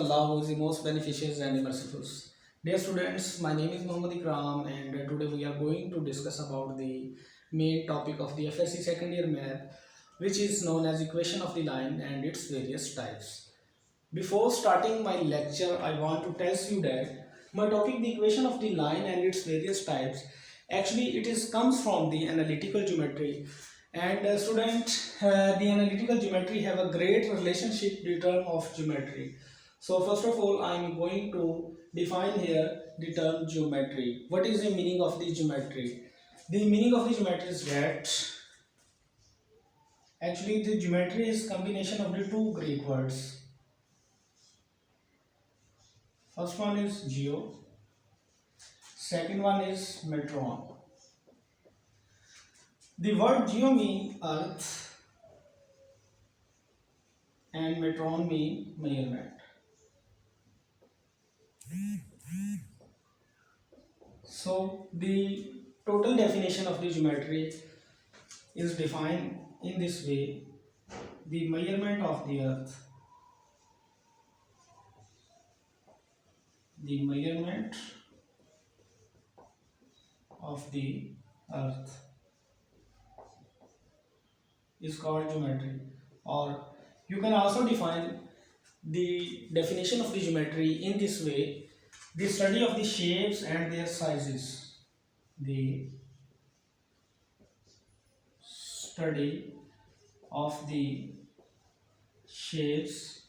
Allah, who is the most beneficious and merciful. Dear students, my name is Muhammad Ikram, and today we are going to discuss about the main topic of the FSC second year math, which is known as equation of the line and its various types. Before starting my lecture, I want to tell you that my topic, the equation of the line and its various types, actually it is comes from the analytical geometry. And the analytical geometry have a great relationship with the term of geometry. So first of all, I am going to define here the term geometry. What is the meaning of the geometry? The meaning of the geometry is that actually the geometry is combination of the two Greek words. First one is geo, second one is metron. The word geo means earth and metron means measurement. So the total definition of the geometry is defined in this way: the measurement of the earth, the measurement of the earth is called geometry. Or you can also define the definition of the geometry in this way: the study of the shapes and their sizes. The study of the shapes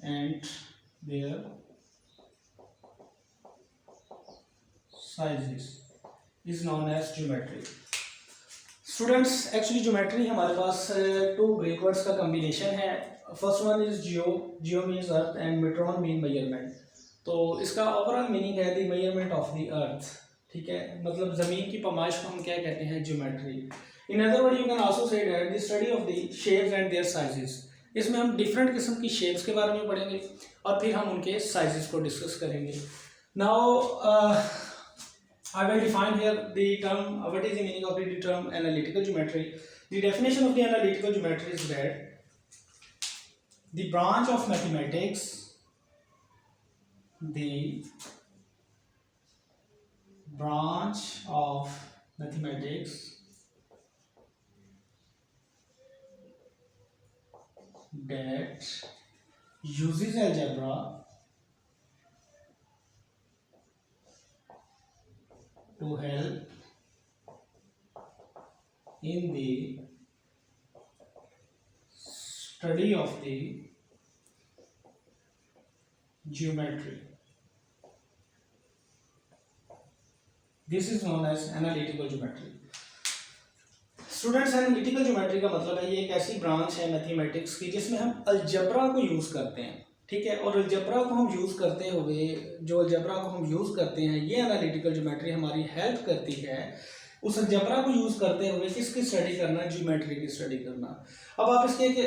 and their sizes is known as geometry. Students, actually geometry हमारे पास two Greek words का combination है. First one is geo. Geo means earth and metron mean measurement. तो इसका overall meaning है the measurement of the earth. ठीक है, मतलब ज़मीन की पैमाइश को हम क्या कहते हैं? Geometry. In other word you can also say that the study of the shapes and their sizes. इसमें हम डिफरेंट किस्म की शेप्स के बारे में पढ़ेंगे और फिर हम उनके साइजेस को डिस्कस करेंगे. Now I will define here the term. What is the meaning of the term analytical geometry? The definition of the analytical geometry is that the branch of mathematics, the branch of mathematics that uses algebra to help in the study of the geometry. This is known as analytical geometry. Students, analytical geometry का मतलब है ये एक ऐसी branch है mathematics की जिसमें हम अलजेब्रा को यूज़ करते हैं. ठीक है, और अलजेब्रा को हम यूज़ करते हुए जो अलजेब्रा को हम यूज़ करते हैं ये एनालिटिकल ज्योमेट्री हमारी हेल्प करती है उस अलजेब्रा को यूज़ करते हुए किसकी स्टडी करना? ज्योमेट्री की स्टडी करना. अब आप इसके एक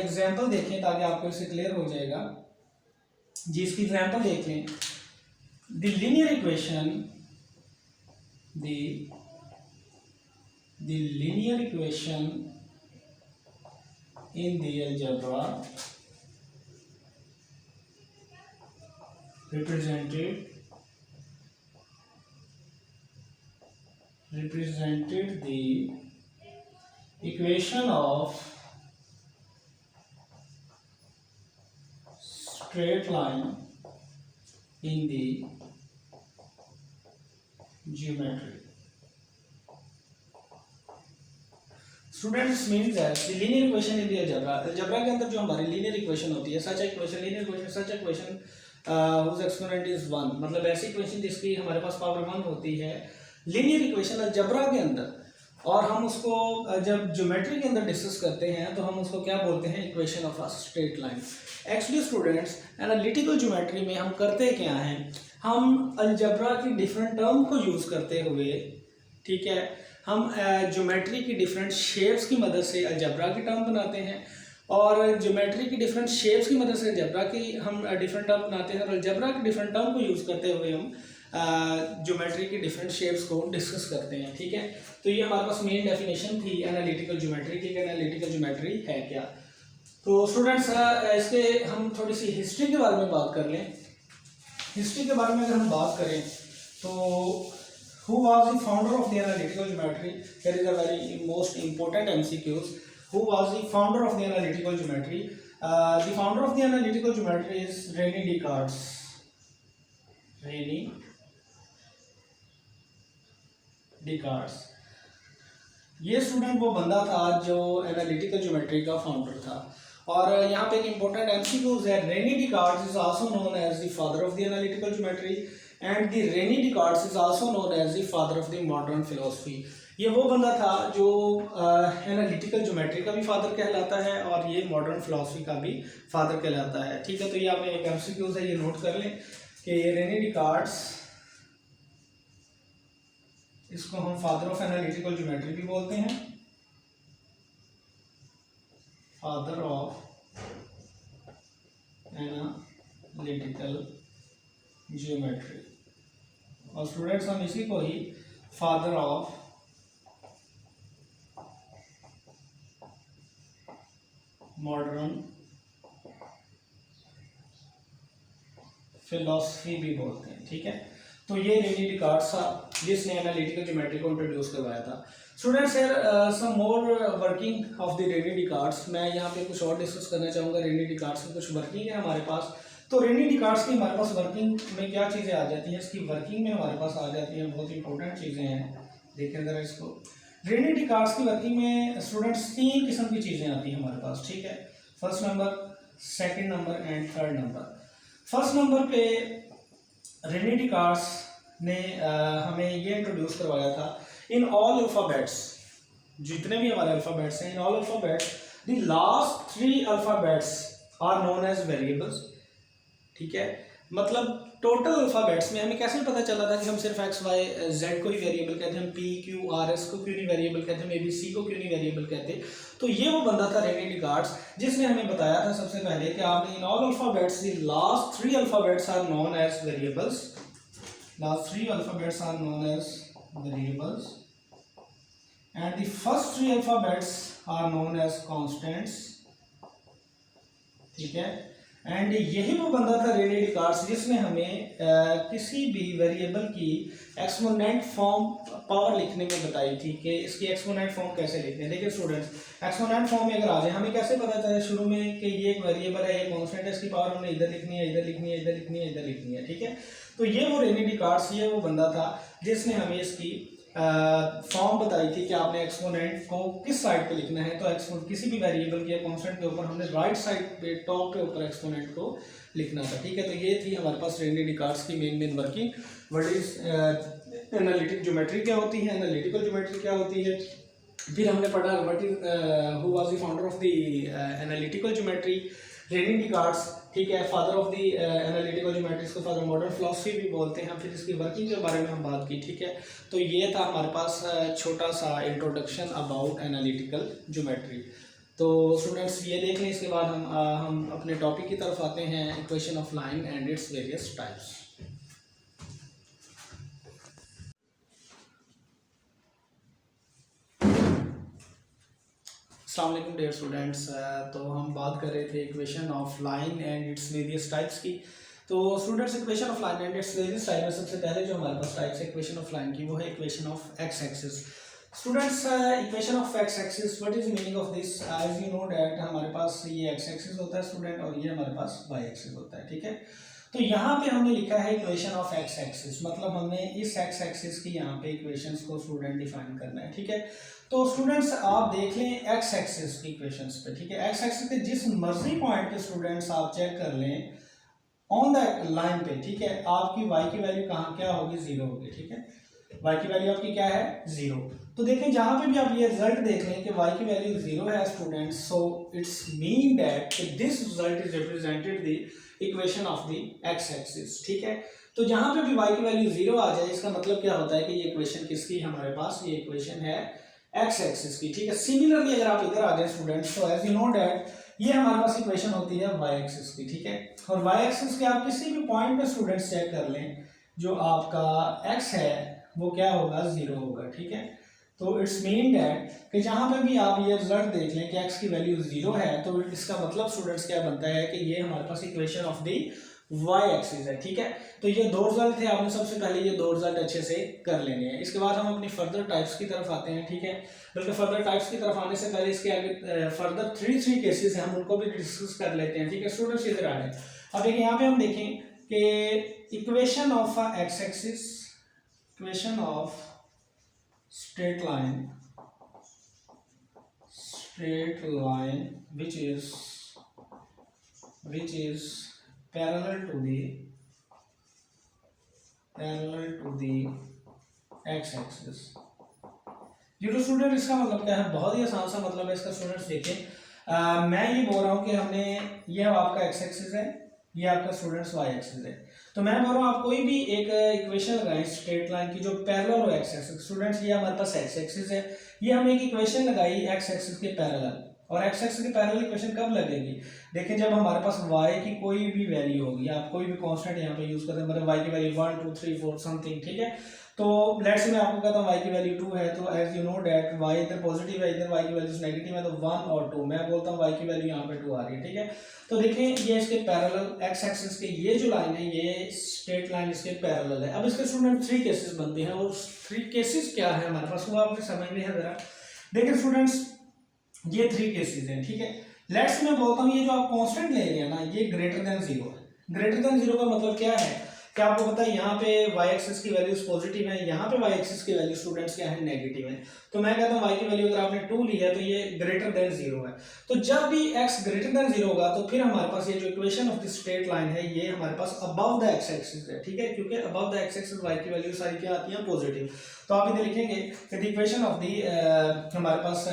एग्जांपल देखें ताकि आपको इससे क्लियर हो जाएगा. जी, इसकी एग्जांपल देख लें. The linear equation, the linear equation in the algebra represented the equation of straight line in the geometry. Students means that the linear equation in the algebra के अंदर जो हमारी लीनियर इक्वेशन होती है, such equation, linear equation, such equation whose exponent is 1, मतलब ऐसी equation जिसकी हमारे पास पावर 1 होती है लीनियर इक्वेशन अलजेब्रा के अंदर, और हम उसको जब ज्योमेट्री के अंदर डिस्कस करते हैं तो हम उसको क्या बोलते हैं? Equation of a straight line. Actually students, analytical geometry में हम करते क्या हैं? हम अलजेब्रा की डिफरेंट टर्म को यूज़ करते हुए, ठीक है, हम ज्योमेट्री की डिफरेंट शेप्स की मदद से अलजेब्रा की टर्म बनाते हैं और ज्योमेट्री की डिफरेंट शेप्स की मदद से अलजेब्रा की हम डिफरेंट टर्म बनाते हैं और अलजेब्रा की डिफरेंट टर्म को यूज़ करते हुए हम ज्योमेट्री की डिफरेंट शेप्स को डिस्कस करते हैं. ठीक है, तो ये हमारे पास मेन डेफिनेशन थी एनालिटिकल ज्योमेट्री की. एनालिटिकल ज्योमेट्री है क्या? तो स्टूडेंट्स इसके हम थोड़ी सी हिस्ट्री के बारे में बात कर लें। हिस्ट्री के बारे में अगर हम बात करें तो who was the founder of the analytical geometry, there is a very most important MCQs. Who was the founder of the analytical geometry? The founder of the analytical geometry is René Descartes. René Descartes ये student वो बंदा था जो analytical geometry का founder था। और यहाँ पे एक इंपॉर्टेंट एमसीक्यूज है। René Descartes is also known as the father of the analytical geometry and the René Descartes is also known as the father of the modern philosophy. ये वो बंदा था जो एनालिटिकल ज्योमेट्री का भी फादर कहलाता है और ये मॉडर्न फिलोसफी का भी फादर कहलाता है। ठीक है, तो ये आपने एक एमसीक्यूज है, ये नोट कर लें कि रेनी डिकार्ड्स, इसको हम फादर ऑफ एनालिटिकल ज्योमेट्री भी बोलते हैं, फादर ऑफ एनालिटिकल ज्योमेट्री। और स्टूडेंट्स हम इसी को ही फादर ऑफ मॉडर्न फिलोसफी भी बोलते हैं। ठीक है, तो ये रेनी डिकार्ड्स था जिसने एनालिटिकल ज्योमेट्री को इंट्रोड्यूस करवाया था। Students some more working of the René Descartes. मैं यहाँ पे कुछ और डिस्कस करना चाहूँगा। रेनी डिकार्ड्स की कुछ वर्किंग है हमारे पास। तो रेनी डिकार्ड्स की हमारे पास वर्किंग में क्या चीज़ें आ जाती हैं? इसकी वर्किंग में हमारे पास आ जाती हैं बहुत इंपॉर्टेंट चीज़ें हैं। देखें ज़रा इसको। रेनी डिकार्ड्स की वर्किंग में स्टूडेंट्स 3 किस्म की चीज़ें आती हैं हमारे पास। ठीक है, first number, second number and third number. First number पे रेनी डिकार्ड्स ने हमें ये इंट्रोड्यूस करवाया था, इन ऑल अल्फ़ाबेट्स, जितने भी हमारे अल्फ़ाबेट्स हैं, in all alphabets the last 3 alphabets are known as variables. ठीक है, मतलब टोटल अल्फ़ाबेट्स में हमें कैसे पता चला था कि हम सिर्फ एक्स वाई जेड को ही वेरिएबल कहते हैं, हम पी क्यू आर एस को क्यों नहीं वेरिएबल कहते, हम ए बी सी को क्यों नहीं वेरिएबल कहते? तो ये वो बंदा था रेनी डिकार्ड्स जिसने हमें बताया था सबसे पहले कि आपने in all alphabets the last 3 alphabets are known as variables. Last 3 alphabets are known as variables and the first 3 alphabets are known as constants। ठीक है, एंड यही वो बंदा था रेनी डिकार्ड्स जिसने हमें किसी भी वेरिएबल की एक्सपोनेंट फॉर्म पावर लिखने में बताई थी कि इसकी एक्सपोनेंट फॉर्म कैसे लिखते हैं। देखिए स्टूडेंट्स, एक्सपोनेंट फॉर्म में अगर आ जाए, हमें कैसे पता चला शुरू में कि ये एक वेरिएबल है, ये कांस्टेंट है, इसकी पावर हमने इधर लिखनी है, इधर लिखनी है, इधर लिखनी है, इधर लिखनी है। ठीक है, तो ये वो रेनी डिकार्ड्स, ये वो बंदा था जिसने हमें इसकी फॉर्म बताई थी कि आपने एक्सपोनेंट को किस साइड पे लिखना है। तो एक्सपोनेंट किसी भी वेरिएबल के कांस्टेंट के ऊपर हमने राइट साइड पे टॉप के ऊपर एक्सपोनेंट को लिखना था। ठीक है, तो ये थी हमारे पास रेनी डिकार्ड्स की main working. What is analytic geometry क्या होती है, एनालिटिकल ज्योमेट्री क्या होती है। फिर हमने पढ़ा what is who was the founder of the analytical geometry, Rene Descartes. ठीक है, father of the analytical geometry, इसको फादर मॉडर्न फिलोसफी भी बोलते हैं। फिर इसकी वर्किंग के बारे में हम बात की। ठीक है, तो ये था हमारे पास छोटा सा इंट्रोडक्शन अबाउट एनालिटिकल ज्योमेट्री। तो स्टूडेंट्स ये देख लें, इसके बाद हम अपने टॉपिक की तरफ आते हैं, equation of line and its various types. अस्सलाम वालेकुम डियर स्टूडेंट्स। तो हम बात कर रहे थे equation of line and its various types की। तो students, equation of line and its various type में सबसे पहले जो हमारे पास टाइप्स है इक्वेशन ऑफ लाइन की, वो है equation of x axis. Students, equation of x axis, what is meaning of this? As you know that हमारे पास ये एक्स एक्सिस होता है स्टूडेंट, और ये हमारे पास वाई एक्सिस होता है। ठीक है, तो यहाँ पे हमने लिखा है इक्वेशन ऑफ एक्स एक्सिस, मतलब हमने इस एक्स एक्सिस की यहाँ पे इक्वेशंस को स्टूडेंट डिफाइन करना है। ठीक है, तो स्टूडेंट्स आप देख लें एक्स एक्सिस की इक्वेशंस पे। ठीक है, एक्स एक्सिस के जिस मर्जी पॉइंट पे स्टूडेंट्स आप चेक कर लें ऑन द लाइन पे। ठीक है, आपकी y की वैल्यू कहाँ क्या होगी? 0 होगी। ठीक है, y की वैल्यू आपकी क्या है? 0। तो देखें जहाँ पे भी आप ये रिजल्ट देख लें कि y की वैल्यू 0 है students, so it's mean that this result is represented the equation of the x axis. ठीक है, तो जहाँ पे भी y की वैल्यू 0 आ जाए, इसका मतलब क्या होता है कि ये इक्वेशन किसकी हमारे पास? ये इक्वेशन है एक्स एक्सिस की। ठीक है, सिमिलरली अगर आप इधर आ जाए स्टूडेंट्स, तो एज यू नो डैट ये हमारे पास इक्वेशन होती है वाई एक्सिस की। ठीक है, और वाई एक्सिस के आप किसी भी पॉइंट पे स्टूडेंट्स चेक कर लें, जो आपका एक्स है वो क्या होगा? 0 होगा। ठीक है, तो इट्स मीन दैट कि जहाँ पे भी आप ये रिजल्ट देख लें कि x की वैल्यू 0 है, तो इसका मतलब स्टूडेंट्स क्या बनता है कि ये हमारे पास equation of the y axis है। ठीक है, तो ये दो रिजल्ट थे, आपने सबसे पहले ये दो रिजल्ट अच्छे से कर लेने हैं। इसके बाद हम अपनी फर्दर टाइप्स की तरफ आते हैं। ठीक है, बल्कि फर्दर टाइप्स की तरफ आने से पहले इसके आगे फर्दर थ्री केसेस हैं, हम उनको भी डिस्कस कर लेते हैं। ठीक है स्टूडेंट्स, इधर आ जाए। अब देखिए यहाँ पे हम देखें कि equation of x axis, equation of straight line which is parallel to the x axis। ये तो स्टूडेंट इसका मतलब क्या है, बहुत ही आसान सा मतलब है इसका। स्टूडेंट्स देखें, मैं ये बोल रहा हूँ कि हमने ये आपका x एक्सिस है, ये आपका स्टूडेंट्स y एक्सिस है। तो मैं बोल रहा हूँ आप कोई भी एक इक्वेशन लगाएं स्ट्रेट लाइन की जो पैरेलल हो x एक्सिस। स्टूडेंट्स ये हमारे पास x एक्सिस है, ये हमने एक इक्वेशन लगाई x एक्सिस के पैरेलल। और x एक्सिस के पैरेलल इक्वेशन कब लगेगी, देखिए जब हमारे पास y की कोई भी वैल्यू होगी, आप कोई भी कांस्टेंट यहाँ पे यूज करते हैं, मतलब y की वैल्यू 1 2 3 4 समथिंग। ठीक है, तो लेट्स से मैं आपको कहता हूँ y की वैल्यू 2 है, तो as you know that y इधर पॉजिटिव है, इधर y की वैल्यू नेगेटिव है, तो 1 और 2, मैं बोलता हूँ y की वैल्यू यहाँ पे 2 आ रही है। ठीक है, तो देखें ये इसके पैरेलल x एक्सिस के ये जो लाइन है, ये स्ट्रेट लाइन इसके पैरेलल है। अब इसके स्टूडेंट 3 केसेस बनते हैं, और 3 केसेस क्या है हमारे पास वो आपने समझने हैं जरा। देखिए स्टूडेंट्स ये 3 केसेस हैं। ठीक है, लेट्स मैं बोलता हूँ ये जो आप कांस्टेंट ले रहे हैं ना, ये ग्रेटर देन 0 है। ग्रेटर देन 0 का मतलब क्या है कि आपको पता है यहाँ पे y एक्सिस की वैल्यूज पॉजिटिव है, यहाँ पे y एक्सिस की वैल्यू स्टूडेंट्स क्या है, नेगेटिव है। तो मैं कहता हूँ y की वैल्यू अगर आपने 2 ली है तो ये ग्रेटर देन 0 है। तो जब भी x ग्रेटर देन 0 होगा तो फिर हमारे पास ये जो equation of the straight line है ये हमारे पास अबव द x एक्सिस है। ठीक है, क्योंकि above the x axis y की वैल्यू सारी क्या आती है, पॉजिटिव। तो आप इधर लिखेंगे कि द इक्वेशन ऑफ द हमारे पास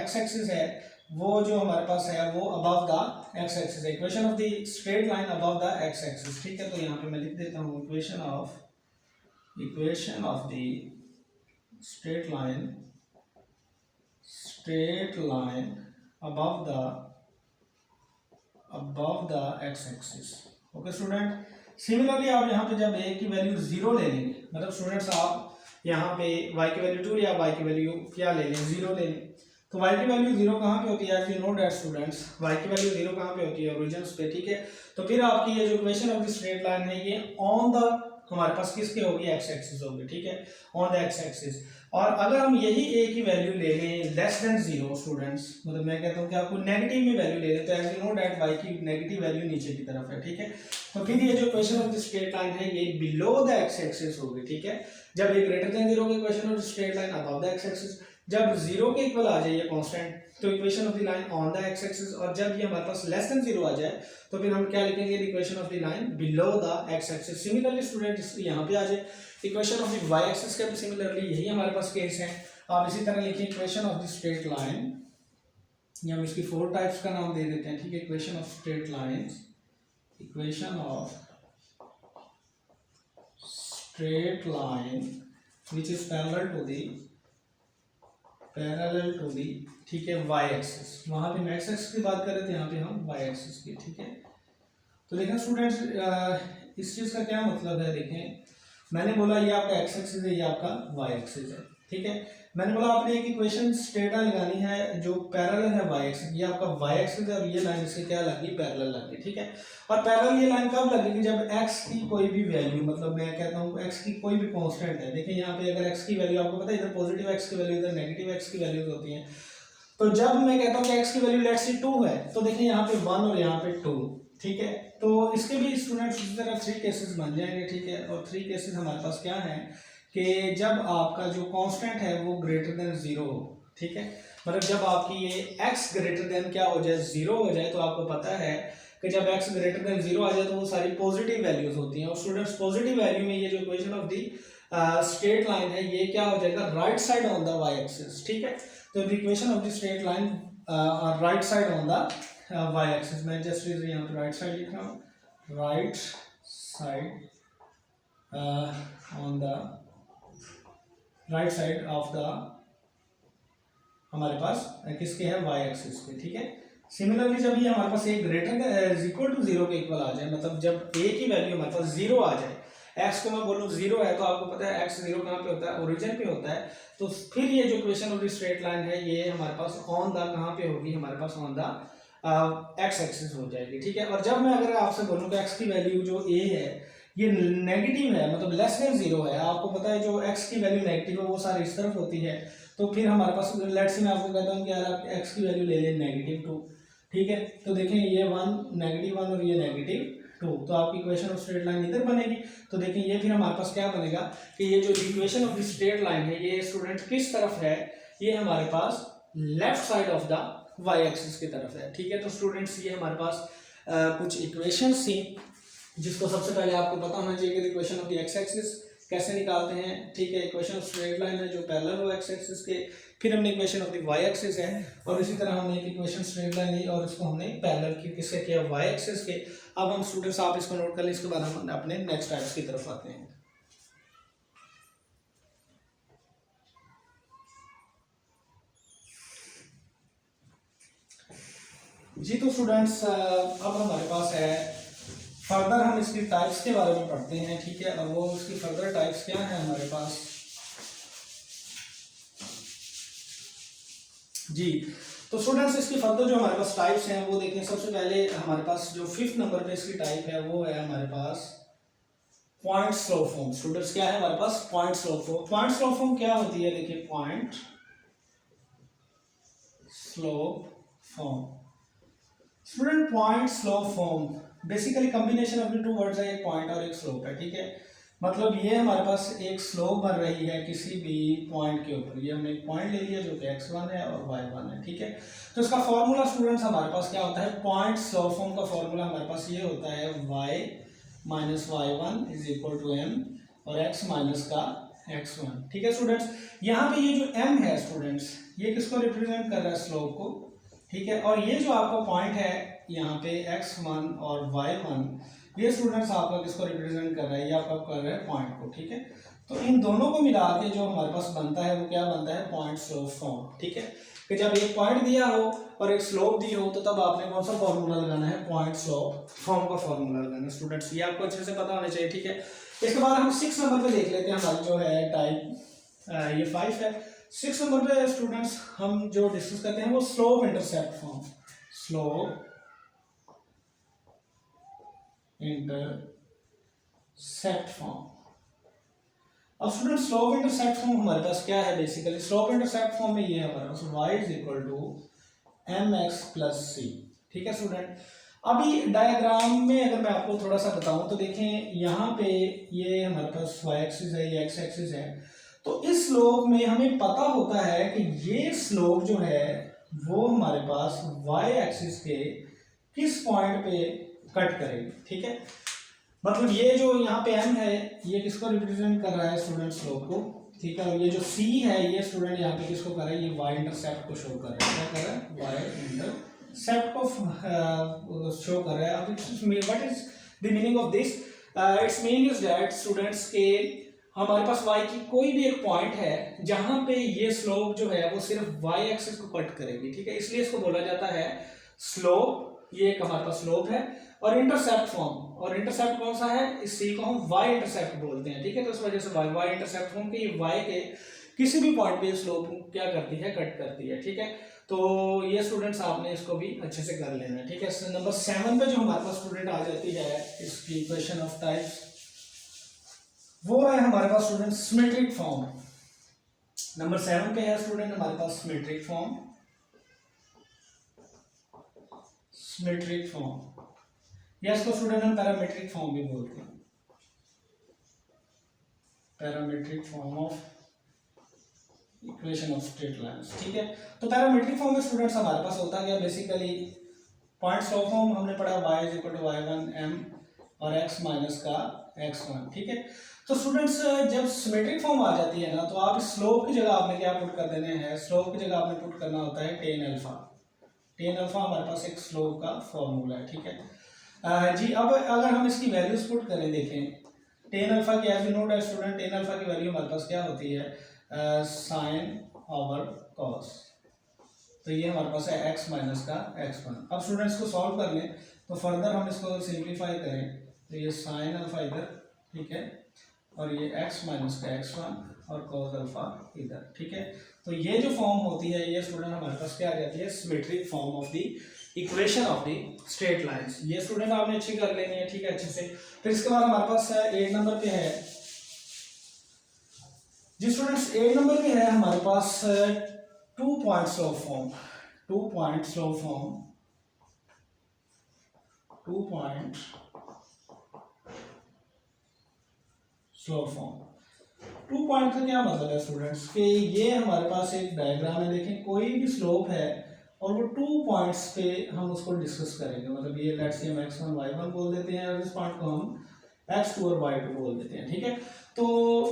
x एक्सिस है वो जो हमारे पास है वो अबव द x एक्सिस है, equation of the straight line above the x axis. ठीक है, तो यहाँ पे मैं लिख देता हूँ equation of the straight line above the x axis. Okay student, similarly आप यहाँ पे जब a की वैल्यू 0 ले लेंगे, मतलब स्टूडेंट्स आप यहाँ पे y की वैल्यू 2 या y की वैल्यू क्या ले लें, 0 ले लें, तो y की वैल्यू 0 कहाँ पे होती है, as you know that students y की वैल्यू 0 कहाँ पे होती है, ओरिजिन्स पे। ठीक है, तो फिर आपकी ये जो equation of the straight line है ये ऑन द हमारे पास किसके होगी, x एक्सिस होगी। ठीक है, ऑन द x एक्सिस। और अगर हम यही a की वैल्यू ले लें लेस देन 0 स्टूडेंट्स, मतलब मैं कहता हूँ कि आपको नेगेटिव में वैल्यू ले लें, तो as you know that y की नेगेटिव वैल्यू नीचे की तरफ है। ठीक है, तो फिर ये जो equation of the straight line है ये बिलो द x एक्सिस होगी। ठीक है, जब ये ग्रेटर देन 0 की equation of the straight line above the x axis, जब 0 के इक्वल आ जाए ये कांस्टेंट तो equation of the line on the x axis, और जब ये हमारे पास लेस देन 0 आ जाए तो फिर हम क्या लिखेंगे, equation of the line below the x axis. Similarly student यहाँ पे आ जाए equation of the y axis का भी सिमिलरली यही हमारे पास केस है। आप इसी तरह लिखिए equation of the straight line, या हम इसकी 4 टाइप्स का नाम दे देते हैं। ठीक है, equation of straight lines, equation of straight line which is parallel to the ठीक है y एक्सिस। वहां पे x एक्सिस की बात कर रहे थे, यहाँ पे हम y एक्सिस की। ठीक है, तो देखें स्टूडेंट्स इस चीज का क्या मतलब है, देखें मैंने बोला ये आपका x एक्सिस है, ये आपका y एक्सिस है। ठीक है, मैंने बोला आपने एक इक्वेशन स्ट्रेट लाइन लगानी है जो पैरेलल है y एक्सिस, ये आपका y एक्सिस है और ये लाइन इसके क्या लगी, पैरेलल लगी। ठीक है, और पैरेलल ये लाइन कब लगेगी, जब x की कोई भी वैल्यू, मतलब मैं कहता हूँ x की कोई भी कांस्टेंट है। देखिए यहाँ पे अगर x की वैल्यू आपको पता है इधर पॉजिटिव x की वैल्यू, इधर नेगेटिव x की वैल्यूज होती हैं, तो जब मैं कहता हूँ कि x की वैल्यू लेट्स से 2 है, तो देखिए यहाँ पे 1 और यहाँ पे 2। ठीक है, तो इसके भी स्टूडेंट्स इसी तरह 3 केसेस बन जाएंगे। ठीक है, और 3 केसेस हमारे पास क्या है कि जब आपका जो कांस्टेंट है वो ग्रेटर देन 0 हो। ठीक है, मतलब जब आपकी ये x ग्रेटर देन क्या हो जाए, 0 हो जाए, तो आपको पता है कि जब x ग्रेटर देन 0 आ जाए तो वो सारी पॉजिटिव वैल्यूज होती हैं। और स्टूडेंट्स पॉजिटिव वैल्यू में ये जो equation of the straight line है ये क्या हो जाएगा, right side on the y axis. ठीक है, तो the equation of the straight line right side on the y axis, मैं जस्ट यहाँ पे राइट साइड लिख रहा हूँ, right side on the right side of the हमारे पास किसके है, y एक्सिस के। ठीक है, सिमिलरली जब ये हमारे पास a ग्रेटर इक्वल टू 0 के इक्वल आ जाए, मतलब जब a की वैल्यू हमारे पास 0 आ जाए, एक्स को मैं बोलूँ 0 है, तो आपको पता है एक्स 0 कहाँ पे होता है, ओरिजिन पे होता है। तो फिर ये जो equation of the straight line है ये हमारे पास ऑन द कहाँ पे होगी, हमारे pass on the x axis हो जाएगी, ठीक है। और जब मैं अगर आपसे बोलूँ कि एक्स की वैल्यू जो ए है ये नेगेटिव है, मतलब लेस देन 0 है, आपको पता है जो एक्स की वैल्यू नेगेटिव है वो सारी इस तरफ होती है, तो फिर हमारे पास लेट्स से मैं आपको कहता हूँ कि यार आप एक्स की वैल्यू ले लें -2, ठीक है। तो देखें ये 1 -1 और ये -2, तो आपकी इक्वेशन ऑफ स्ट्रेट लाइन इधर बनेगी। तो देखें ये फिर हमारे पास क्या बनेगा कि ये जो equation of the straight line है ये स्टूडेंट किस तरफ है, ये हमारे पास left side of the y axis की तरफ है, ठीक है। तो स्टूडेंट्स ये हमारे पास कुछ इक्वेशंस थी जिसको सबसे पहले आपको पता होना चाहिए कि equation of the x axis कैसे निकालते हैं, ठीक है। इक्वेशन ऑफ स्ट्रेट लाइन है जो पैरेलल हो एक्स एक्सिस के, फिर हमने equation of the y axis है, और इसी तरह हमने एक इक्वेशन स्ट्रेट लाइन ली और इसको हमने पैरेलल की किससे किया, वाई एक्सिस के। अब हम स्टूडेंट्स आप इसको नोट कर लें, इसके बाद हम अपने नेक्स्ट टाइप्स की तरफ आते हैं। जी तो स्टूडेंट्स अब हमारे पास है फर्दर हम इसकी टाइप्स के बारे में पढ़ते हैं, ठीक है। और वो इसकी फर्दर टाइप्स क्या है हमारे पास जी। तो स्टूडेंट्स इसकी फर्दर जो हमारे पास टाइप्स हैं वो देखें। सबसे पहले हमारे पास जो 5th नंबर पे इसकी टाइप है वो है हमारे पास पॉइंट स्लोप फॉर्म। स्टूडेंट्स क्या है हमारे पास, point slope form. Point slope form क्या होती है, देखिए point slope form. Student point slope form basically combination of the two words है, एक पॉइंट और एक स्लोप है, ठीक है। मतलब ये हमारे पास एक स्लोप बन रही है किसी भी पॉइंट के ऊपर। ये हमने एक पॉइंट ले लिया जो कि x1 है और y1 है, ठीक है। तो इसका फॉर्मूला स्टूडेंट्स हमारे पास क्या होता है, पॉइंट स्लोप फॉर्म का फॉर्मूला हमारे पास ये होता है y minus y1 is equal to m और x माइनस का x1, ठीक है स्टूडेंट्स। यहाँ पे ये जो m है स्टूडेंट्स ये किसको रिप्रेजेंट कर रहा है, स्लोप को, ठीक है। और ये जो आपका पॉइंट है यहाँ पे x1 और y1 ये स्टूडेंट्स आपका किसको रिप्रेजेंट कर रहा है, ये आपका कर रहा है पॉइंट को, ठीक है। तो इन दोनों को मिला के जो हमारे पास बनता है वो क्या बनता है, पॉइंट स्लोप फॉर्म, ठीक है। कि जब एक पॉइंट दिया हो और एक स्लोप दी हो तो तब आपने कौन सा फॉर्मूला लगाना है, पॉइंट स्लोप फॉर्म का फॉर्मूला लगाना है स्टूडेंट्स, ये आपको अच्छे से पता होना चाहिए, ठीक है। इसके बाद हम 6 नंबर पे देख लेते हैं हमारी जो है टाइप, ये 5 है। 6 नंबर पे स्टूडेंट्स हम जो डिस्कस करते हैं वो slope intercept form, slope intercept form. अब स्टूडेंट स्लोप इंटरसेप्ट फॉर्म हमारे पास क्या है, बेसिकली स्लोप इंटरसेप्ट फॉर्म में ये है हमारे पास y is equal to mx plus c, ठीक है स्टूडेंट। अभी डायग्राम में अगर मैं आपको थोड़ा सा बताऊं तो देखें यहाँ पे ये हमारे पास y एक्सिस है, ये x एक्सिस है। तो इस स्लोप में हमें पता होता है कि ये स्लोप जो है वो हमारे पास y एक्सिस के किस पॉइंट पे कट करेगी, ठीक है। मतलब ये जो यहाँ पे m है ये किसको रिप्रेजेंट कर रहा है, स्टूडेंट स्लोप को, ठीक है। और ये जो c है ये स्टूडेंट यहाँ पे किसको कर रहा है, ये y इंटरसेप्ट को शो कर रहा है, क्या कर रहा है, y इंटरसेप्ट को शो कर रहा है। अब what is the meaning of this, it's meaning is that students के हमारे पास y की कोई भी एक पॉइंट है जहां पे ये स्लोप जो है वो सिर्फ y एक्सिस को कट करेगी, ठीक है। इसलिए इसको बोला जाता है स्लोप, ये एक हमारे पास स्लोप है। और इंटरसेप्ट फॉर्म, और इंटरसेप्ट कौन सा है, इस सी को हम y इंटरसेप्ट बोलते हैं, ठीक है। तो इस वजह से y इंटरसेप्ट फॉर्म के y के किसी भी पॉइंट पे स्लोप क्या करती है, कट करती है, ठीक है। तो ये स्टूडेंट्स आपने इसको भी अच्छे से कर लेना है, ठीक है। नंबर 7 पे जो हमारे पास स्टूडेंट आ जाती है इसकी इक्वेशन ऑफ टाइप्स वो है हमारे पास स्टूडेंट सिमेट्रिक फॉर्म। नंबर 7 पे है स्टूडेंट हमारे पास सिमेट्रिक फॉर्म, सिमेट्रिक फॉर्म या इसको स्टूडेंट हम पैरामेट्रिक फॉर्म भी बोलते हैं, parametric form of equation of straight lines, ठीक है। तो पैरामेट्रिक फॉर्म में स्टूडेंट्स हमारे पास होता है बेसिकली पॉइंट स्लोप फॉर्म हमने पढ़ा y is equal to y1 m और x माइनस का x1, ठीक है। तो स्टूडेंट्स जब सिमेट्रिक फॉर्म आ जाती है ना तो आप स्लोप की जगह आपने क्या पुट कर देने हैं, स्लोप की जगह आपने पुट करना होता है टेन अल्फा। टेन अल्फा हमारे पास एक स्लोप का फॉर्मूला है, ठीक है। जी अब अगर हम इसकी वैल्यूज पुट करें, देखें टेन अल्फा की एज यू नोट है स्टूडेंट, टेन अल्फा की वैल्यू हमारे पास क्या होती है, साइन ओवर कॉस। तो ये हमारे पास है x माइनस का x1। अब स्टूडेंट्स को सॉल्व कर लें तो फर्दर हम इसको सिंप्लीफाई करें तो ये साइन अल्फा इधर ठीक है, और ये x माइनस का x1 और cos अल्फा इधर, ठीक है। तो ये जो फॉर्म होती है ये स्टूडेंट हमारे पास क्या आ जाती है, symmetric form of the equation of the straight lines. ये स्टूडेंट आपने अच्छी कर लेनी है, ठीक है, अच्छे से। फिर इसके बाद हमारे पास 8 नंबर पे है, जी स्टूडेंट्स 8 नंबर पे है हमारे पास 2 point slow form, 2 point slow form, 2 point slow form. 2 point का क्या मतलब है स्टूडेंट्स कि ये हमारे पास एक डायग्राम है, देखें कोई भी स्लोप है और वो 2 पॉइंट्स पे हम उसको डिस्कस करेंगे। मतलब ये लेट्स से हम x1 y1 बोल देते हैं और इस पॉइंट को हम x2 और y2 बोल देते हैं, ठीक है। तो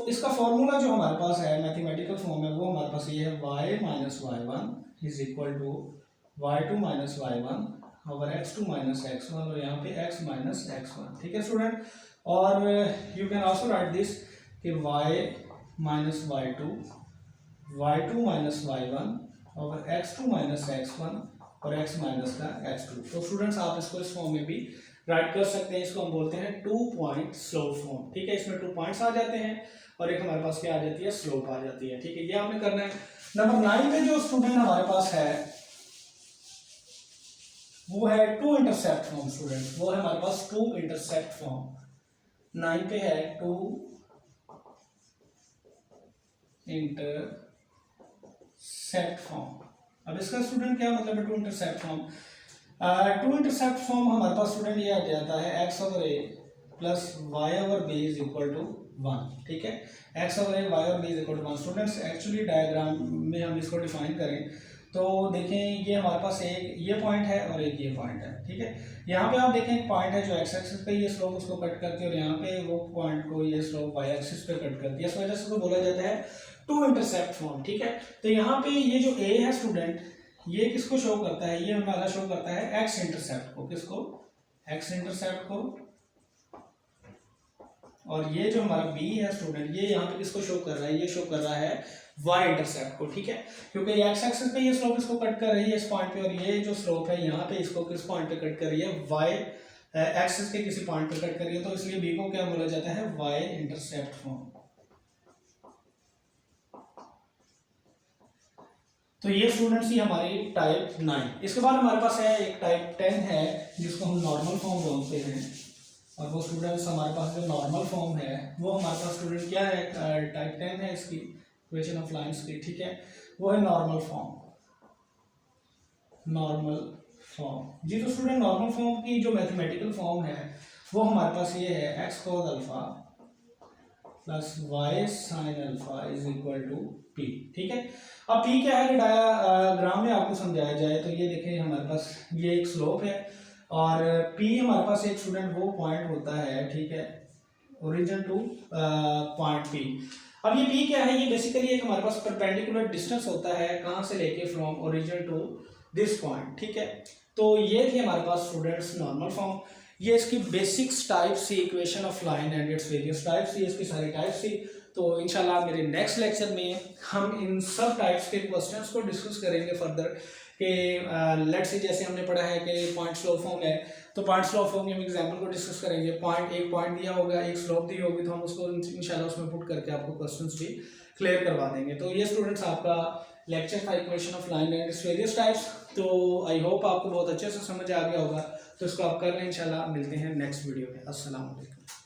इसका फॉर्मूला जो हमारे पास है, मैथमेटिकल फॉर्म है, वो हमारे पास ये है y minus y is equal to y2 minus y1 और x2 माइनस x1 और यहाँ पे x माइनस x1, ठीक है स्टूडेंट। और you can also right this कि y minus y2 minus y1 और x2 माइनस x1 और x माइनस का x2। तो स्टूडेंट्स आप इसको इस फॉर्म में भी राइट कर सकते हैं। इसको हम बोलते हैं 2 पॉइंट स्लोप फॉर्म, ठीक है। इसमें 2 पॉइंट्स आ जाते हैं और एक हमारे पास क्या आ जाती है, स्लोप आ जाती है, ठीक है। ये आपने करना है। नंबर 9 पे जो स्टूडेंट हमारे पास है वो है 2 इंटरसेप्ट फॉर्म स्टूडेंट, वो है हमारे पास 2 इंटरसेप्ट फॉर्म। 9 पे है 2 इंटरसेप्ट फॉर्म। अब इसका स्टूडेंट क्या मतलब है 2 इंटरसेप्ट फॉर्म? 2 इंटरसेप्ट फॉर्म हमारे पास स्टूडेंट ये आ जाता है x over a plus y over b is equal to 1, ठीक है। x ओवर a y और b is equal to 1। Students actually diagram में हम इसको डिफाइन करें तो देखें ये हमारे पास एक ये पॉइंट है और एक ये पॉइंट है, ठीक है। यहाँ पे आप देखें एक पॉइंट है जो x एक्सिस पे ये स्लोप उसको कट करती है और यहाँ पे वो पॉइंट को ये स्लोप y एक्सिस पे कट करती है। इस वजह से इसको बोला जाता है 2 इंटरसेप्ट फॉर्म, ठीक है। तो यहाँ पे ये जो a है स्टूडेंट ये किसको शो करता है, ये हमारा शो करता है x इंटरसेप्ट को, किसको, x इंटरसेप्ट को। और ये जो हमारा b है स्टूडेंट ये यहाँ पे किसको शो कर रहा है, ये शो कर रहा है y इंटरसेप्ट को, ठीक है। क्योंकि ये x एक्सिस पे ये स्लोप इसको कट कर रही है इस पॉइंट पे और ये जो स्लोप है यहाँ पे इसको किस पॉइंट पे कट कर रही है, y एक्सिस के किसी पॉइंट पे कट कर रही है। तो इसलिए b को क्या बोला जाता है, y इंटरसेप्ट फॉर्म। तो ये स्टूडेंट्स ही हमारी टाइप 9। इसके बाद हमारे पास है एक टाइप 10 है जिसको हम नॉर्मल फॉर्म बोलते हैं। और वो स्टूडेंट्स हमारे पास जो नॉर्मल फॉर्म है वो हमारे पास स्टूडेंट क्या है, टाइप 10 है इसकी इक्वेशन ऑफ लाइंस की, ठीक है। वो है नॉर्मल फॉर्म, नॉर्मल फॉर्म जी। तो स्टूडेंट नॉर्मल फॉर्म की जो मैथमेटिकल फॉर्म है वो हमारे पास ये है x cos alpha plus y sin alpha is equal to p, ठीक है। अब p क्या है डायग्राम में आपको समझाया जाए तो ये देखें हमारे पास ये एक स्लोप है और p हमारे पास एक स्टूडेंट वो पॉइंट होता है, ठीक है, ओरिजिन टू पॉइंट p। अब ये p क्या है, ये बेसिकली एक हमारे पास परपेंडिकुलर डिस्टेंस होता है कहाँ से लेके from origin to this point, ठीक है। तो ये थी हमारे पास स्टूडेंट्स नॉर्मल फॉर्म। ये इसकी बेसिक्स टाइप्स थी equation of line and its various types थी, इसकी सारी टाइप्स थी। तो इंशाल्लाह मेरे नेक्स्ट लेक्चर में हम इन सब टाइप्स के क्वेश्चंस को डिस्कस करेंगे फर्दर कि लेट्स से जैसे हमने पढ़ा है कि पॉइंट स्लोप फॉर्म है तो पॉइंट स्लोप फॉर्म के हम एग्जांपल को डिस्कस करेंगे। एक पॉइंट दिया होगा, एक स्लोप दी होगी तो हम उसको इंशाल्लाह उसमें पुट करके आपको क्वेश्चंस भी क्लियर करवा देंगे। तो ये स्टूडेंट्स आपका लेक्चर था equation of line and its various types. तो आई होप आपको बहुत अच्छे से समझ आ गया होगा। तो इसको आप कर लें, इंशाल्लाह मिलते हैं नेक्स्ट वीडियो में। अस्सलाम वालेकुम।